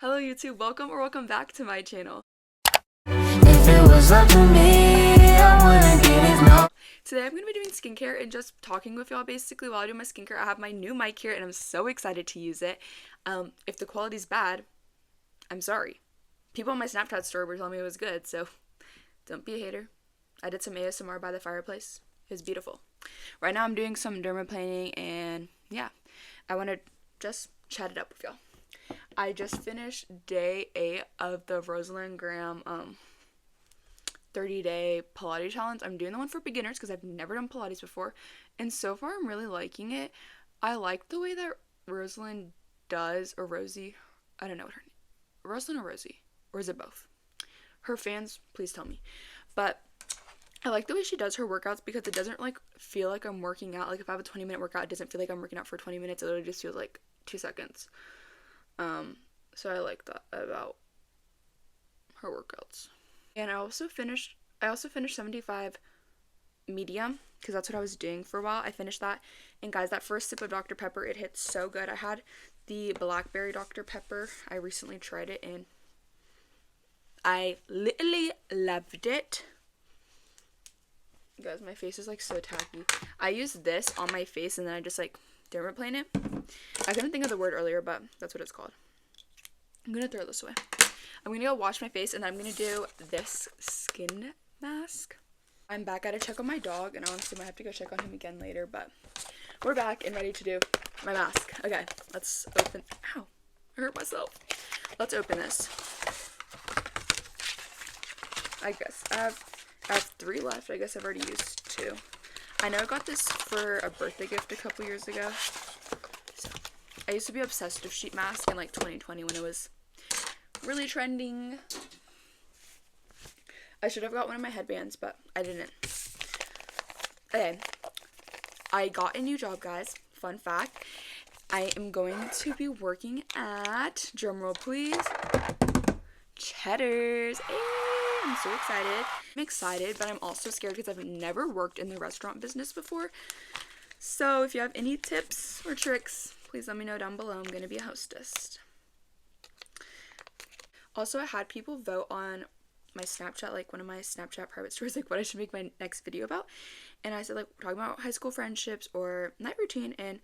Hello YouTube, welcome or welcome back to my channel. If it was up to me, I wouldn't give it no. Today I'm going to be doing skincare and just talking with y'all basically while I do my skincare. I have my new mic here and I'm so excited to use it. If the quality's bad, I'm sorry. People on my Snapchat story were telling me it was good, so don't be a hater. I did some ASMR by the fireplace. It was beautiful. Right now I'm doing some dermaplaning and yeah, I want to just chat it up with y'all. I just finished day 8 of the Rosalind Graham 30-day Pilates challenge. I'm doing the one for beginners because I've never done Pilates before, and so far I'm really liking it. I like the way that Rosalind does, or Rosie, I don't know what her name, Rosalind or Rosie, or is it both? Her fans, please tell me. But I like the way she does her workouts because it doesn't like feel like I'm working out. Like if I have a 20-minute workout, it doesn't feel like I'm working out for 20 minutes. It literally just feels like 2 seconds. So I like that about her workouts. And I also finished 75 medium because that's what I was doing for a while. I finished that, and guys, that first sip of Dr. Pepper, it hit so good. I had the blackberry Dr. Pepper. I recently tried it and I literally loved it. Guys, my face is like so tacky. I used this on my face and then I just like dermaplane it. I couldn't think of the word earlier, but that's what it's called. I'm gonna throw this away. I'm gonna go wash my face and then I'm gonna do this skin mask. I'm back. I gotta check on my dog and honestly might have to go check on him again later, but we're back and ready to do my mask. Okay, let's open. Ow, I hurt myself. Let's open this. I guess I have 3 left. I guess I've already used 2. I know I got this for a birthday gift a couple years ago. So, I used to be obsessed with sheet mask in like 2020 when it was really trending. I should have got one of my headbands, but I didn't. Okay, I got a new job, guys. Fun fact. I am going to be working at, drumroll please, Cheddar's. Hey, I'm so excited. I'm excited, but I'm also scared because I've never worked in the restaurant business before. So if you have any tips or tricks, please let me know down below. I'm going to be a hostess. Also, I had people vote on my Snapchat, like one of my Snapchat private stories, like what I should make my next video about. And I said, like, talking about high school friendships or night routine, and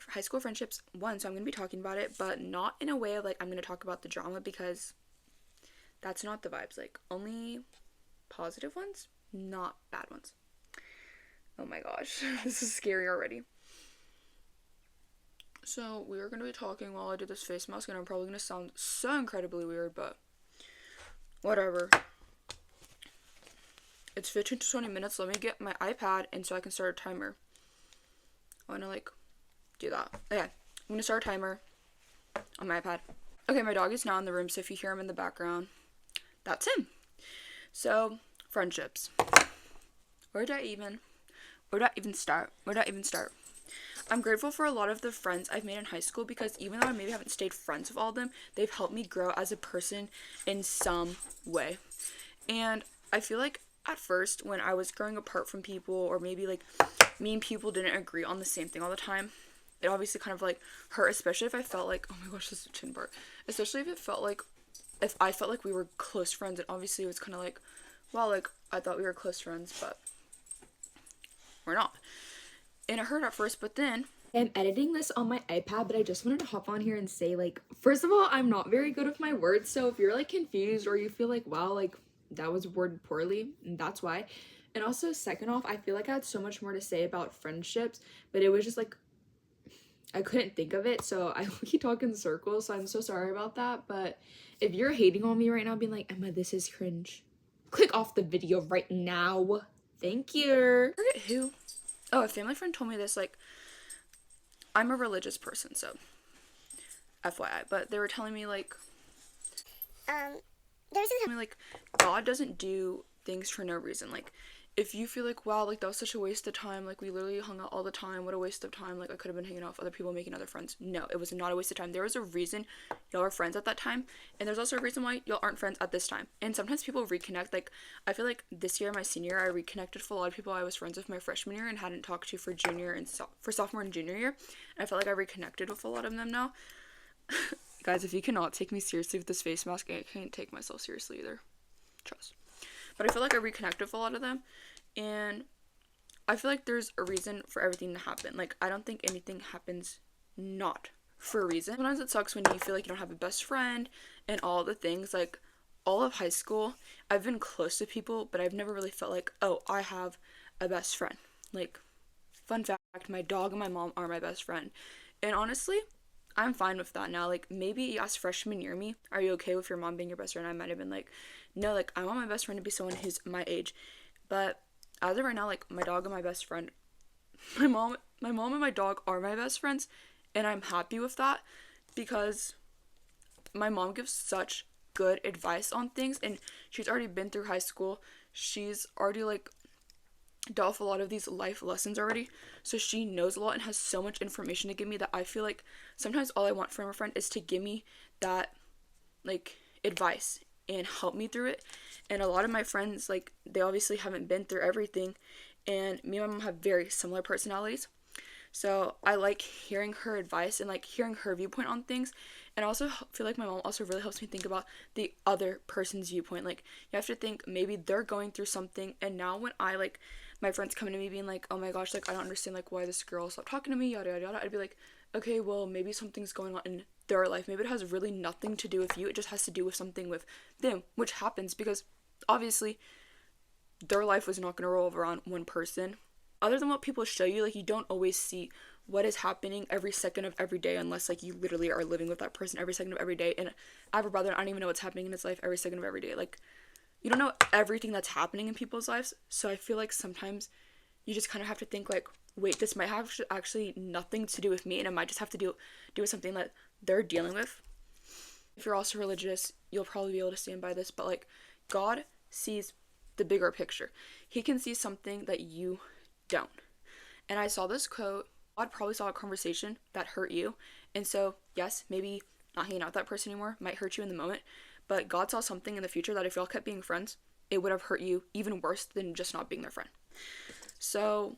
high school friendships won. So I'm going to be talking about it, but not in a way of like I'm going to talk about the drama because that's not the vibes. Like, only positive ones, not bad ones. Oh my gosh, this is scary already. So we are going to be talking while I do this face mask, and I'm probably going to sound so incredibly weird, but whatever. It's 15 to 20 minutes. Let me get my iPad and so I can start a timer. I want to like do that. Okay, I'm going to start a timer on my iPad. Okay, my dog is now in the room, so if you hear him in the background, that's him. So, friendships. Where do I even start? I'm grateful for a lot of the friends I've made in high school because even though I maybe haven't stayed friends with all of them, they've helped me grow as a person in some way. And I feel like at first when I was growing apart from people, or maybe like me and people didn't agree on the same thing all the time, it obviously kind of like hurt, especially if I felt like, oh my gosh, this is a chin bar. Especially if I felt like we were close friends, and obviously it was kind of like, wow, like I thought we were close friends, but we're not. And it hurt at first, but then I'm editing this on my iPad, but I just wanted to hop on here and say, like, first of all, I'm not very good with my words, so if you're like confused or you feel like, wow, like that was worded poorly, that's why. And also, second off, I feel like I had so much more to say about friendships, but it was just like I couldn't think of it, so I keep talking in circles, so I'm so sorry about that. But if you're hating on me right now, being like, Emma, this is cringe, click off the video right now. Thank you. I forget who. Oh, a family friend told me this, like, I'm a religious person, so FYI, but they were telling me, like, God doesn't do things for no reason. Like, if you feel like, wow, like, that was such a waste of time, like, we literally hung out all the time, what a waste of time, like, I could have been hanging out with other people, making other friends. No, it was not a waste of time. There was a reason y'all were friends at that time, and there's also a reason why y'all aren't friends at this time. And sometimes people reconnect. Like, I feel like this year, my senior year, I reconnected with a lot of people I was friends with my freshman year and hadn't talked to for junior and for sophomore and junior year, and I felt like I reconnected with a lot of them now. Guys, if you cannot take me seriously with this face mask, I can't take myself seriously either. Trust. But I feel like I reconnected with a lot of them, and I feel like there's a reason for everything to happen. Like, I don't think anything happens not for a reason. Sometimes it sucks when you feel like you don't have a best friend and all the things. Like, all of high school, I've been close to people, but I've never really felt like, oh, I have a best friend. Like, fun fact, my dog and my mom are my best friend. And honestly, I'm fine with that now. Like, maybe you asked freshman year me, are you okay with your mom being your best friend? I might have been like, no, like, I want my best friend to be someone who's my age. But as of right now, like, my dog and my best friend, my mom and my dog are my best friends, and I'm happy with that because my mom gives such good advice on things, and she's already been through high school. She's already, like, dealt with a lot of these life lessons already, so she knows a lot and has so much information to give me that I feel like sometimes all I want from a friend is to give me that, like, advice and help me through it. And a lot of my friends, like, they obviously haven't been through everything, and me and my mom have very similar personalities, so I like hearing her advice and, like, hearing her viewpoint on things. And I also feel like my mom also really helps me think about the other person's viewpoint. Like, you have to think maybe they're going through something, and now when I, like, my friends coming to me being like, oh my gosh, like, I don't understand, like, why this girl stopped talking to me, yada yada yada, I'd be like, okay, well, maybe something's going on in their life. Maybe it has really nothing to do with you. It just has to do with something with them, which happens because obviously their life was not going to revolve around one person. Other than what people show you, like, you don't always see what is happening every second of every day unless, like, you literally are living with that person every second of every day. And I have a brother, and I don't even know what's happening in his life every second of every day. Like, you don't know everything that's happening in people's lives. So I feel like sometimes you just kind of have to think, like, wait, this might have actually nothing to do with me, and it might just have to do with something that they're dealing with. If you're also religious, you'll probably be able to stand by this, but, like, God sees the bigger picture. He can see something that you don't. And I saw this quote, God probably saw a conversation that hurt you, and so yes, maybe not hanging out with that person anymore might hurt you in the moment, but God saw something in the future that if y'all kept being friends, it would have hurt you even worse than just not being their friend. So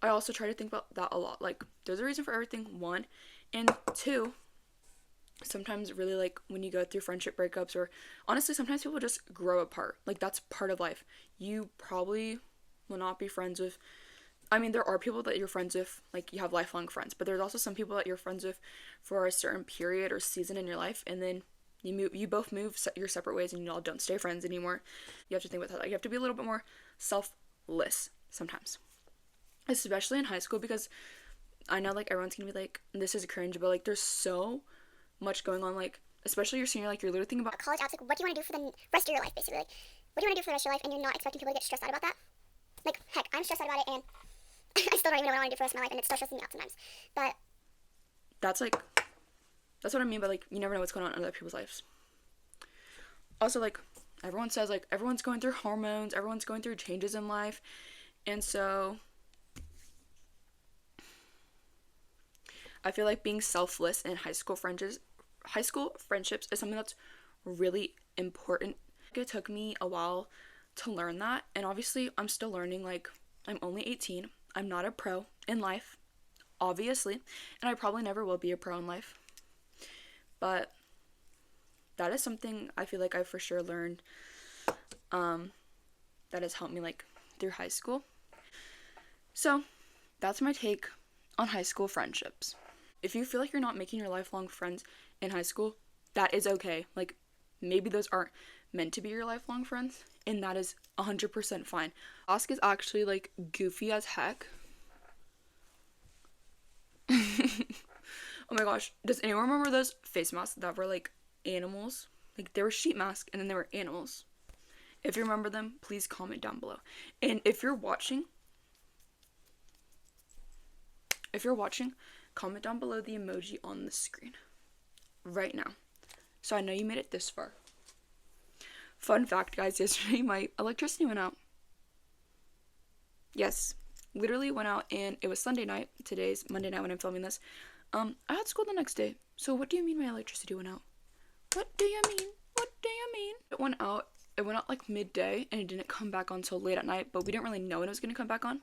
I also try to think about that a lot. Like, there's a reason for everything, one. And two, sometimes really, like, when you go through friendship breakups, or honestly, sometimes people just grow apart. Like, that's part of life. You probably will not be friends with, I mean, there are people that you're friends with, like, you have lifelong friends, but there's also some people that you're friends with for a certain period or season in your life, and then you both move your separate ways, and you all don't stay friends anymore. You have to think about that. Like, you have to be a little bit more selfless sometimes, especially in high school, because I know, like, everyone's gonna be like, this is cringe, but, like, there's so much going on. Like, especially your senior, like, you're literally thinking about college apps, like, what do you want to do for the rest of your life, basically? Like, what do you want to do for the rest of your life, and you're not expecting people to get stressed out about that? Like, heck, I'm stressed out about it, and I still don't even know what I want to do for the rest of my life, and it still stresses me out sometimes. But that's what I mean by, like, you never know what's going on in other people's lives. Also, like, everyone says, like, everyone's going through hormones, everyone's going through changes in life, and so I feel like being selfless in high school friendships is something that's really important. It took me a while to learn that, and obviously I'm still learning. Like, I'm only 18. I'm not a pro in life, obviously, and I probably never will be a pro in life. But that is something I feel like I for sure learned that has helped me, like, through high school. So that's my take on high school friendships. If you feel like you're not making your lifelong friends in high school, that is okay. Like, maybe those aren't meant to be your lifelong friends, and that is 100% fine. Ask is actually, like, goofy as heck. Oh my gosh, does anyone remember those face masks that were, like, animals? Like, they were sheep masks, and then they were animals. If you remember them, please comment down below. And if you're watching, comment down below the emoji on the screen right now, so I know you made it this far. Fun fact, guys, yesterday my electricity went out. Yes, literally went out, and it was Sunday night. Today's Monday night when I'm filming this. I had school the next day. So what do you mean my electricity went out? What do you mean? It went out like midday, and it didn't come back on until late at night, but we didn't really know when it was going to come back on.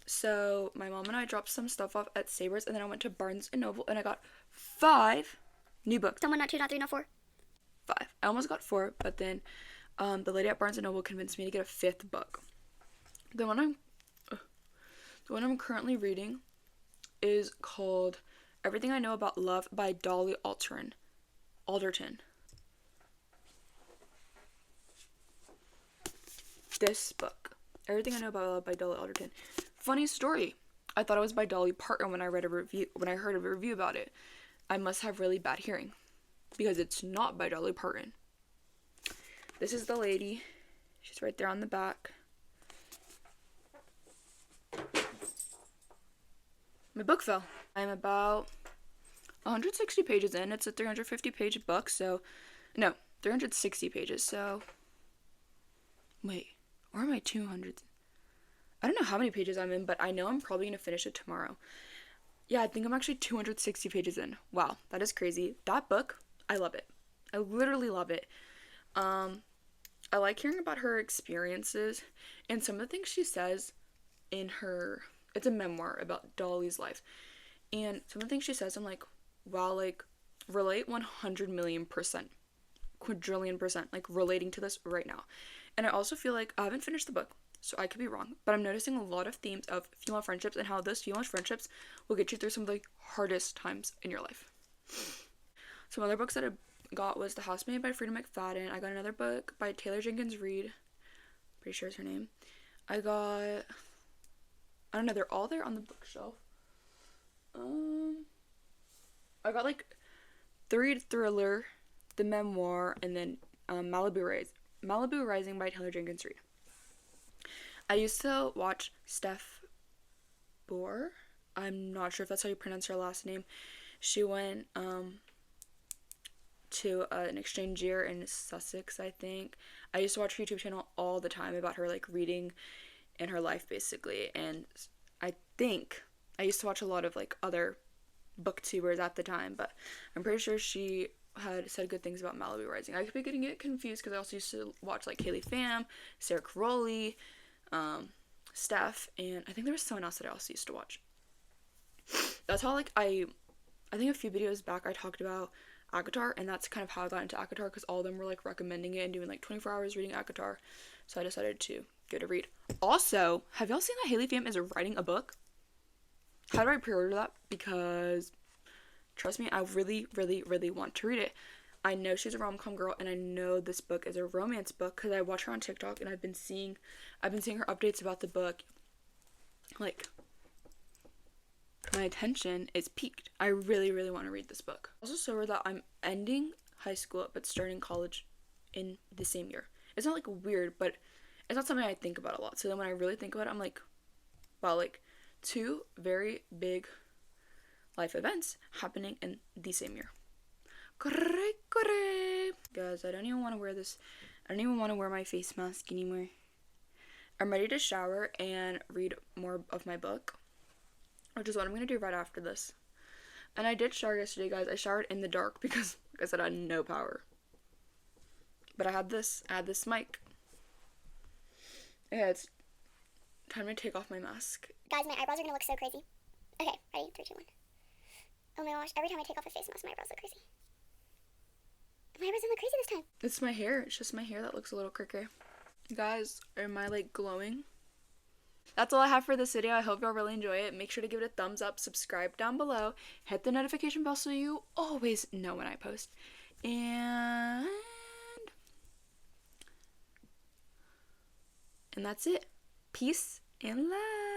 So my mom and I dropped some stuff off at Sabres, and then I went to Barnes & Noble, and I got 5 New book. Someone, not two, not three, not four. 5. I almost got 4, but then the lady at Barnes & Noble convinced me to get a 5th book. The one I'm currently reading is called Everything I Know About Love by Dolly Alderton. This book, Everything I Know About Love by Dolly Alderton. Funny story. I thought it was by Dolly Parton when I heard a review about it. I must have really bad hearing because it's not by Dolly Parton. This is the lady. She's right there on the back. My book fell. I'm about 160 pages in. It's a 350-page book, so... No, 360 pages, so... Wait, or am I 200? I don't know how many pages I'm in, but I know I'm probably going to finish it tomorrow. Yeah, I think I'm actually 260 pages in. Wow, that is crazy. That book, I love it. I literally love it. I like hearing about her experiences and some of the things she says in her... It's a memoir about Dolly's life. And some of the things she says, I'm like, wow, like, relate 100 million %, quadrillion %, like, relating to this right now. And I also feel like I haven't finished the book, so I could be wrong, but I'm noticing a lot of themes of female friendships and how those female friendships will get you through some of the hardest times in your life. Some other books that I got was The Housemaid by Frida McFadden. I got another book by Taylor Jenkins Reid. Pretty sure is her name. I don't know, they're all there on the bookshelf. I got like The Read Thriller, the memoir, and then Malibu Rising by Taylor Jenkins Reid. I used to watch Steph Bohr. I'm not sure if that's how you pronounce her last name. She went to an exchange year in Sussex, I think. I used to watch her YouTube channel all the time about her like reading and her life basically, and I think I used to watch a lot of like other booktubers at the time, but I'm pretty sure she had said good things about Malibu Rising. I could be getting it confused because I also used to watch like Haley Pham, Sarah Caroli, Steph, and I think there was someone else that I also used to watch. That's how like I think a few videos back I talked about ACOTAR, and that's kind of how I got into ACOTAR because all of them were like recommending it and doing like 24 hours reading ACOTAR, so I decided to give it a read. Also, have y'all seen that Haley Pham is writing a book? How do I pre-order that? Because trust me, I really, really, really want to read it. I know she's a rom-com girl, and I know this book is a romance book because I watch her on TikTok, and I've been seeing her updates about the book. Like, my attention is piqued. I really, really want to read this book. Also, so weird that I'm ending high school but starting college in the same year. It's not like weird, but it's not something I think about a lot. So then when I really think about it, I'm like, wow, like 2 very big life events happening in the same year. Guys, I don't even want to wear this. I don't even want to wear my face mask anymore. I'm ready to shower and read more of my book, which is what I'm going to do right after this. And I did shower yesterday, guys. I showered in the dark because, like I said, I had no power. But I had this mic. Yeah, it's time to take off my mask. Guys, my eyebrows are gonna look so crazy. Okay, ready? 3, 2, 1. Oh my gosh, every time I take off a face mask, my eyebrows look crazy. My eyebrows don't look crazy this time. It's my hair. It's just my hair that looks a little crooked. Guys, am I like glowing? That's all I have for this video. I hope y'all really enjoy it. Make sure to give it a thumbs up, subscribe down below, hit the notification bell so you always know when I post. And that's it. Peace and love.